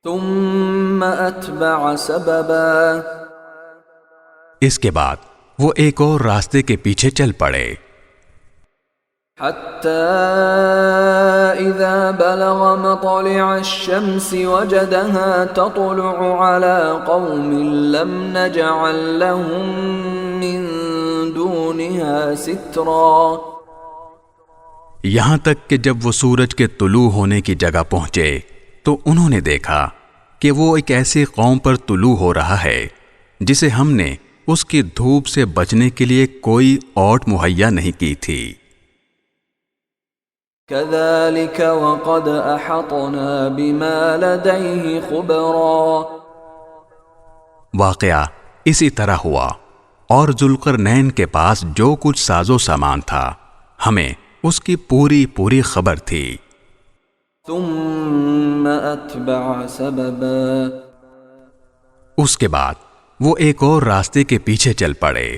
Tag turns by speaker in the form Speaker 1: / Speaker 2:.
Speaker 1: ثم اتبع سببا،
Speaker 2: اس کے بعد وہ ایک اور راستے کے پیچھے چل پڑے،
Speaker 1: حتى إذا بلغ مطلع الشمس وجدها تطلع على قوم لم نجعل لهم من دونها سترا،
Speaker 2: یہاں تک کہ جب وہ سورج کے طلوع ہونے کی جگہ پہنچے تو انہوں نے دیکھا کہ وہ ایک ایسی قوم پر طلوع ہو رہا ہے جسے ہم نے اس کی دھوپ سے بچنے کے لیے کوئی اوٹ مہیا نہیں کی تھی۔
Speaker 1: كذلك وقد أحطنا بما لديه خبرا،
Speaker 2: واقعہ اسی طرح ہوا، اور ذوالقرنین کے پاس جو کچھ ساز و سامان تھا ہمیں اس کی پوری پوری خبر تھی۔
Speaker 1: ثم اتبع سببا،
Speaker 2: اس کے بعد وہ ایک اور راستے کے پیچھے چل پڑے،